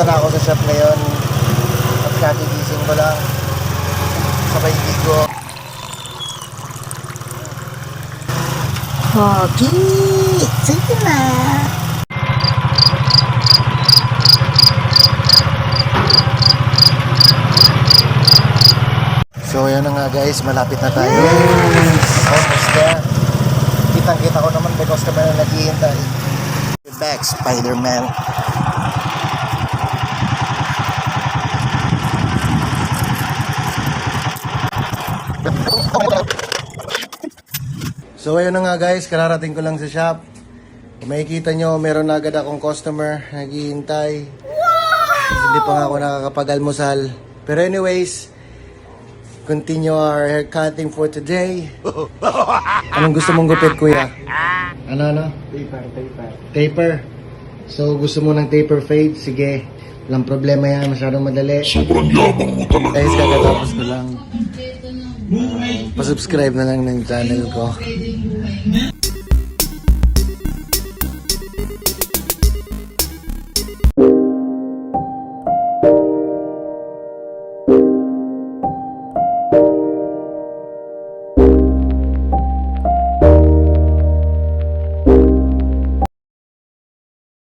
pala ako sa shop ngayon. At kagigising ko lang. Sabay ligo. Okay, sige na. So yan na nga guys, malapit na tayo. Almost there. Kitang-kita ko naman may customer na naghihintay. We're back, Spider-Man. So ayun na nga guys, kararating ko lang sa shop. Kung makikita nyo, meron na agad akong customer naghihintay. Hindi pa nga ako nakakapag-almusal. Pero anyways, continue our hair cutting for today. Anong gusto mong gupit, kuya? Ano? Taper. So, gusto mo ng taper fade? Sige. Walang problema yan. Masyadong madali. Sobrang yabang mo talaga. Guys, kakatapos ko lang. Pa-subscribe na lang ng channel ko.